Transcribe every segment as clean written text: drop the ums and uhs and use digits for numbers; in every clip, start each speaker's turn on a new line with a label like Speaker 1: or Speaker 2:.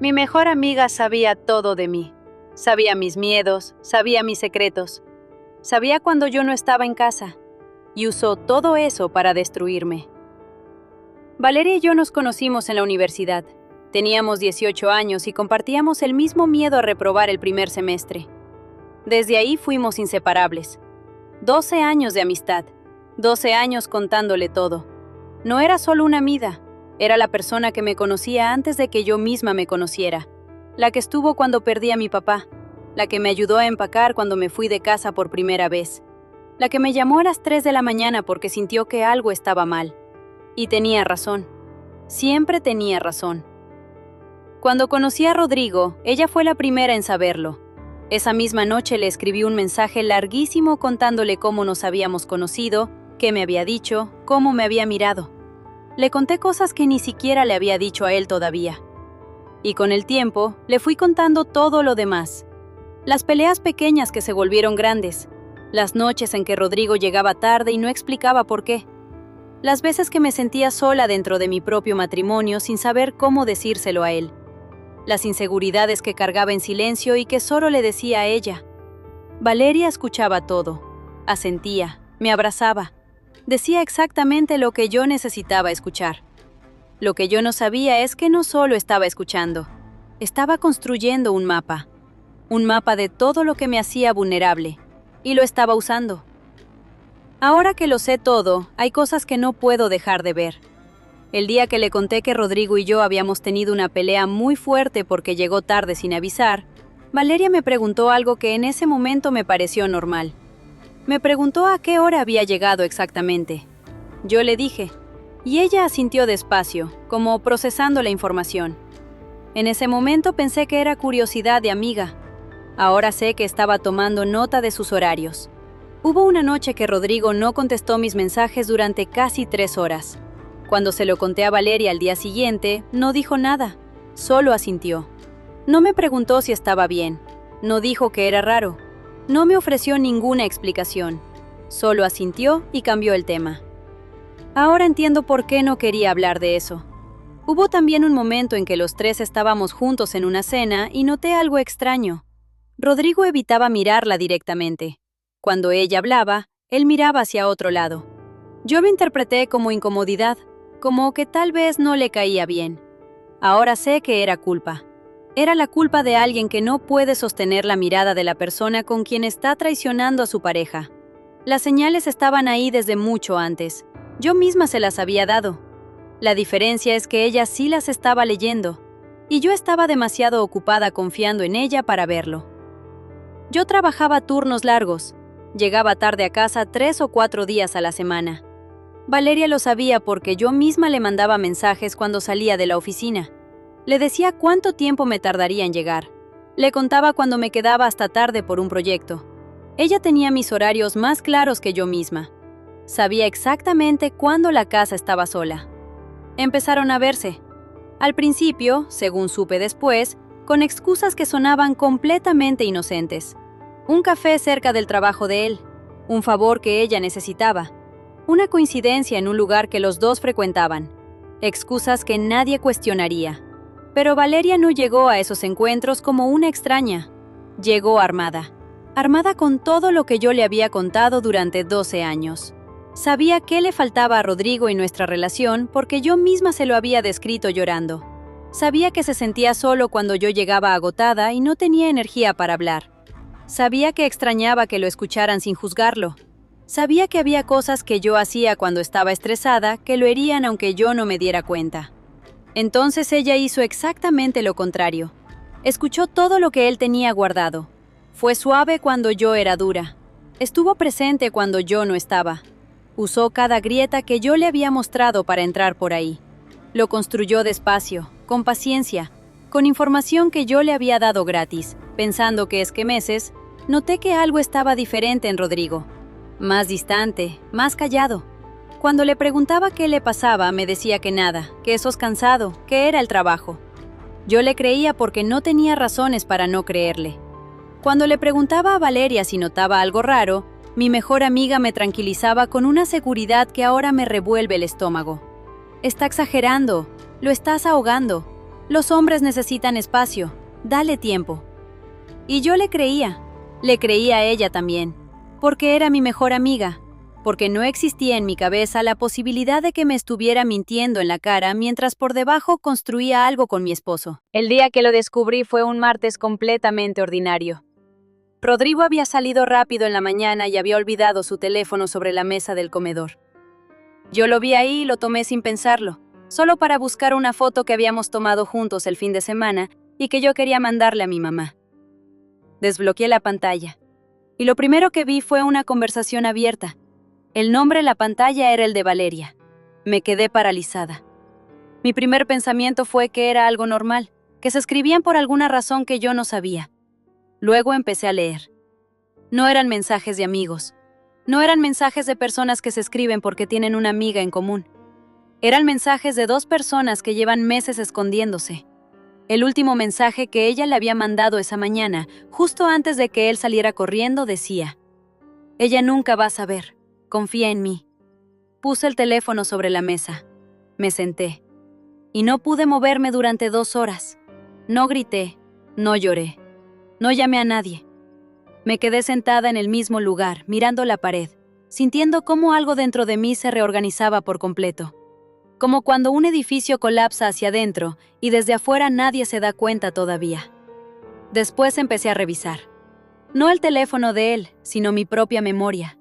Speaker 1: Mi mejor amiga sabía todo de mí. Sabía mis miedos, sabía mis secretos. Sabía cuando yo no estaba en casa. Y usó todo eso para destruirme. Valeria y yo nos conocimos en la universidad. Teníamos 18 años y compartíamos el mismo miedo a reprobar el primer semestre. Desde ahí fuimos inseparables. 12 años de amistad. 12 años contándole todo. No era solo una amiga. Era la persona que me conocía antes de que yo misma me conociera. La que estuvo cuando perdí a mi papá. La que me ayudó a empacar cuando me fui de casa por primera vez. La que me llamó a las 3 de la mañana porque sintió que algo estaba mal. Y tenía razón. Siempre tenía razón. Cuando conocí a Rodrigo, ella fue la primera en saberlo. Esa misma noche le escribí un mensaje larguísimo contándole cómo nos habíamos conocido, qué me había dicho, cómo me había mirado. Le conté cosas que ni siquiera le había dicho a él todavía. Y con el tiempo, le fui contando todo lo demás. Las peleas pequeñas que se volvieron grandes. Las noches en que Rodrigo llegaba tarde y no explicaba por qué. Las veces que me sentía sola dentro de mi propio matrimonio sin saber cómo decírselo a él. Las inseguridades que cargaba en silencio y que solo le decía a ella. Valeria escuchaba todo. Asentía, me abrazaba. Decía exactamente lo que yo necesitaba escuchar. Lo que yo no sabía es que no solo estaba escuchando. Estaba construyendo un mapa de todo lo que me hacía vulnerable, y lo estaba usando. Ahora que lo sé todo, hay cosas que no puedo dejar de ver. El día que le conté que Rodrigo y yo habíamos tenido una pelea muy fuerte porque llegó tarde sin avisar, Valeria me preguntó algo que en ese momento me pareció normal. Me preguntó a qué hora había llegado exactamente. Yo le dije, y ella asintió despacio, como procesando la información. En ese momento pensé que era curiosidad de amiga. Ahora sé que estaba tomando nota de sus horarios. Hubo una noche que Rodrigo no contestó mis mensajes durante casi 3 horas. Cuando se lo conté a Valeria al día siguiente, no dijo nada, solo asintió. No me preguntó si estaba bien, no dijo que era raro, no me ofreció ninguna explicación, solo asintió y cambió el tema. Ahora entiendo por qué no quería hablar de eso. Hubo también un momento en que los tres estábamos juntos en una cena y noté algo extraño. Rodrigo evitaba mirarla directamente. Cuando ella hablaba, él miraba hacia otro lado. Yo lo interpreté como incomodidad, como que tal vez no le caía bien. Ahora sé que era culpa. Era la culpa de alguien que no puede sostener la mirada de la persona con quien está traicionando a su pareja. Las señales estaban ahí desde mucho antes. Yo misma se las había dado. La diferencia es que ella sí las estaba leyendo, y yo estaba demasiado ocupada confiando en ella para verlo. Yo trabajaba turnos largos. Llegaba tarde a casa 3 o 4 días a la semana. Valeria lo sabía porque yo misma le mandaba mensajes cuando salía de la oficina. Le decía cuánto tiempo me tardaría en llegar. Le contaba cuando me quedaba hasta tarde por un proyecto. Ella tenía mis horarios más claros que yo misma. Sabía exactamente cuándo la casa estaba sola. Empezaron a verse. Al principio, según supe después, con excusas que sonaban completamente inocentes. Un café cerca del trabajo de él, un favor que ella necesitaba, una coincidencia en un lugar que los dos frecuentaban, excusas que nadie cuestionaría. Pero Valeria no llegó a esos encuentros como una extraña. Llegó armada con todo lo que yo le había contado durante 12 años. Sabía qué le faltaba a Rodrigo y nuestra relación porque yo misma se lo había descrito llorando. Sabía que se sentía solo cuando yo llegaba agotada y no tenía energía para hablar. Sabía que extrañaba que lo escucharan sin juzgarlo. Sabía que había cosas que yo hacía cuando estaba estresada que lo herían aunque yo no me diera cuenta. Entonces ella hizo exactamente lo contrario. Escuchó todo lo que él tenía guardado. Fue suave cuando yo era dura. Estuvo presente cuando yo no estaba. Usó cada grieta que yo le había mostrado para entrar por ahí. Lo construyó despacio, con paciencia, con información que yo le había dado gratis, pensando que esquemeses. Noté que algo estaba diferente en Rodrigo. Más distante, más callado. Cuando le preguntaba qué le pasaba, me decía que nada, que sos cansado, que era el trabajo. Yo le creía porque no tenía razones para no creerle. Cuando le preguntaba a Valeria si notaba algo raro, mi mejor amiga me tranquilizaba con una seguridad que ahora me revuelve el estómago. Está exagerando, lo estás ahogando. Los hombres necesitan espacio, dale tiempo. Y yo le creía a ella también, porque era mi mejor amiga, porque no existía en mi cabeza la posibilidad de que me estuviera mintiendo en la cara mientras por debajo construía algo con mi esposo. El día que lo descubrí fue un martes completamente ordinario. Rodrigo había salido rápido en la mañana y había olvidado su teléfono sobre la mesa del comedor. Yo lo vi ahí y lo tomé sin pensarlo, solo para buscar una foto que habíamos tomado juntos el fin de semana y que yo quería mandarle a mi mamá. Desbloqueé la pantalla, y lo primero que vi fue una conversación abierta. El nombre en la pantalla era el de Valeria. Me quedé paralizada. Mi primer pensamiento fue que era algo normal, que se escribían por alguna razón que yo no sabía. Luego empecé a leer. No eran mensajes de amigos. No eran mensajes de personas que se escriben porque tienen una amiga en común. Eran mensajes de dos personas que llevan meses escondiéndose. El último mensaje que ella le había mandado esa mañana, justo antes de que él saliera corriendo, decía: «Ella nunca va a saber. Confía en mí». Puse el teléfono sobre la mesa. Me senté. Y no pude moverme durante 2 horas. No grité, no lloré, no llamé a nadie. Me quedé sentada en el mismo lugar, mirando la pared, sintiendo cómo algo dentro de mí se reorganizaba por completo. Como cuando un edificio colapsa hacia adentro y desde afuera nadie se da cuenta todavía. Después empecé a revisar. No el teléfono de él, sino mi propia memoria.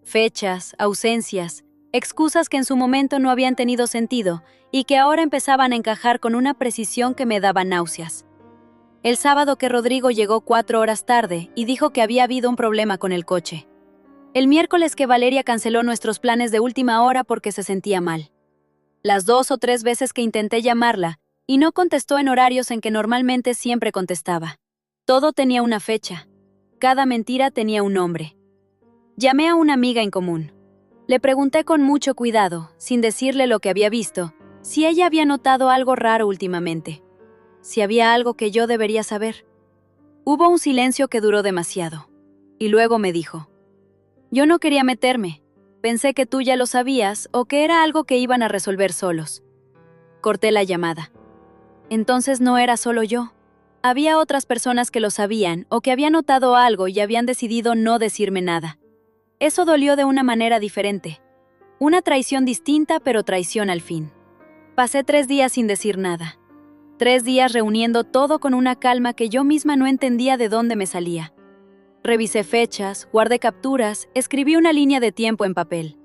Speaker 1: Fechas, ausencias, excusas que en su momento no habían tenido sentido y que ahora empezaban a encajar con una precisión que me daba náuseas. El sábado que Rodrigo llegó 4 horas tarde y dijo que había habido un problema con el coche. El miércoles que Valeria canceló nuestros planes de última hora porque se sentía mal. Las 2 o 3 veces que intenté llamarla y no contestó en horarios en que normalmente siempre contestaba. Todo tenía una fecha. Cada mentira tenía un nombre. Llamé a una amiga en común. Le pregunté con mucho cuidado, sin decirle lo que había visto, si ella había notado algo raro últimamente. Si había algo que yo debería saber. Hubo un silencio que duró demasiado. Y luego me dijo: «Yo no quería meterme. Pensé que tú ya lo sabías o que era algo que iban a resolver solos». Corté la llamada. Entonces no era solo yo. Había otras personas que lo sabían o que habían notado algo y habían decidido no decirme nada. Eso dolió de una manera diferente. Una traición distinta, pero traición al fin. Pasé 3 días sin decir nada. 3 días reuniendo todo con una calma que yo misma no entendía de dónde me salía. Revisé fechas, guardé capturas, escribí una línea de tiempo en papel.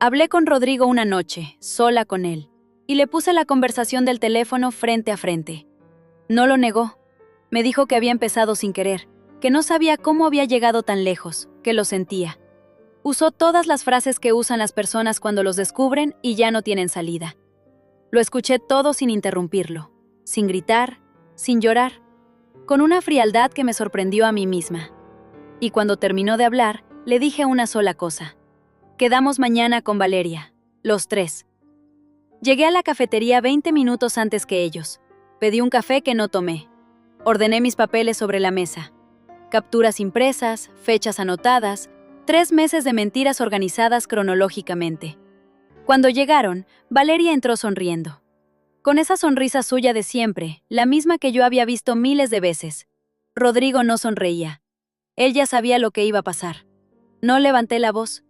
Speaker 1: Hablé con Rodrigo una noche, sola con él, y le puse la conversación del teléfono frente a frente. No lo negó. Me dijo que había empezado sin querer, que no sabía cómo había llegado tan lejos, que lo sentía. Usó todas las frases que usan las personas cuando los descubren y ya no tienen salida. Lo escuché todo sin interrumpirlo, sin gritar, sin llorar, con una frialdad que me sorprendió a mí misma. Y cuando terminó de hablar, le dije una sola cosa: «Quedamos mañana con Valeria, los 3». Llegué a la cafetería 20 minutos antes que ellos. Pedí un café que no tomé. Ordené mis papeles sobre la mesa. Capturas impresas, fechas anotadas, 3 meses de mentiras organizadas cronológicamente. Cuando llegaron, Valeria entró sonriendo. Con esa sonrisa suya de siempre, la misma que yo había visto miles de veces. Rodrigo no sonreía. Él ya sabía lo que iba a pasar. No levanté la voz.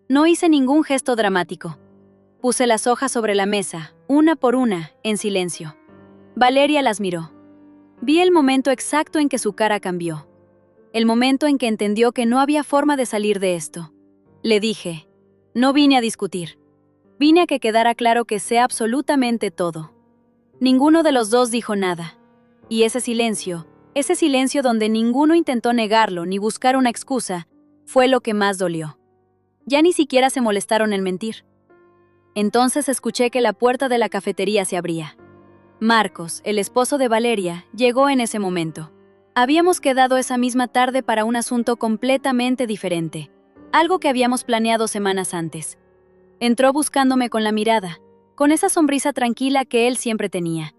Speaker 1: No hice ningún gesto dramático. Puse las hojas sobre la mesa, una por una, en silencio. Valeria las miró. Vi el momento exacto en que su cara cambió. El momento en que entendió que no había forma de salir de esto. Le dije: «No vine a discutir. Vine a que quedara claro que sé absolutamente todo». Ninguno de los dos dijo nada. Y ese silencio donde ninguno intentó negarlo ni buscar una excusa, fue lo que más dolió. Ya ni siquiera se molestaron en mentir. Entonces escuché que la puerta de la cafetería se abría. Marcos, el esposo de Valeria, llegó en ese momento. Habíamos quedado esa misma tarde para un asunto completamente diferente, algo que habíamos planeado semanas antes. Entró buscándome con la mirada, con esa sonrisa tranquila que él siempre tenía,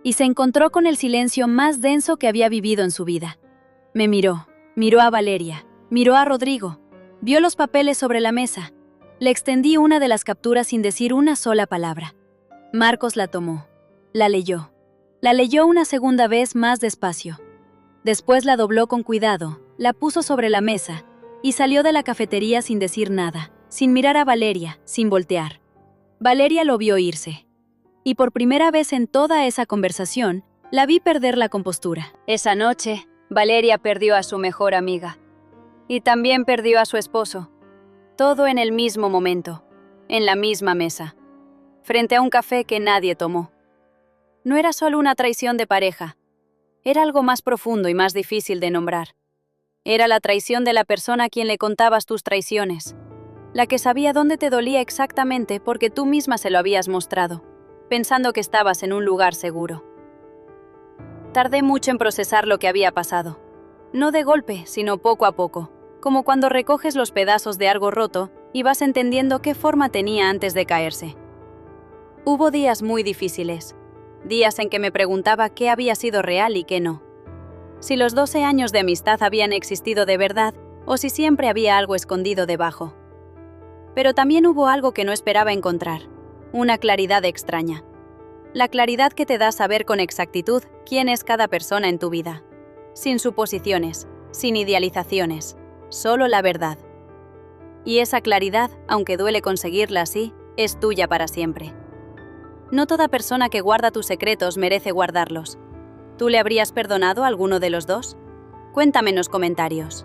Speaker 1: y se encontró con el silencio más denso que había vivido en su vida. Me miró a Valeria, miró a Rodrigo, vio los papeles sobre la mesa. Le extendí una de las capturas sin decir una sola palabra. Marcos la tomó, la leyó. La leyó una segunda vez más despacio. Después la dobló con cuidado, la puso sobre la mesa y salió de la cafetería sin decir nada, sin mirar a Valeria, sin voltear. Valeria lo vio irse. Y por primera vez en toda esa conversación, la vi perder la compostura. Esa noche, Valeria perdió a su mejor amiga. Y también perdió a su esposo. Todo en el mismo momento, en la misma mesa, frente a un café que nadie tomó. No era solo una traición de pareja. Era algo más profundo y más difícil de nombrar. Era la traición de la persona a quien le contabas tus traiciones. La que sabía dónde te dolía exactamente porque tú misma se lo habías mostrado, pensando que estabas en un lugar seguro. Tardé mucho en procesar lo que había pasado. No de golpe, sino poco a poco, como cuando recoges los pedazos de algo roto y vas entendiendo qué forma tenía antes de caerse. Hubo días muy difíciles, días en que me preguntaba qué había sido real y qué no. Si los 12 años de amistad habían existido de verdad o si siempre había algo escondido debajo. Pero también hubo algo que no esperaba encontrar, una claridad extraña. La claridad que te da saber con exactitud quién es cada persona en tu vida. Sin suposiciones, sin idealizaciones, solo la verdad. Y esa claridad, aunque duele conseguirla así, es tuya para siempre. No toda persona que guarda tus secretos merece guardarlos. ¿Tú le habrías perdonado a alguno de los dos? Cuéntame en los comentarios.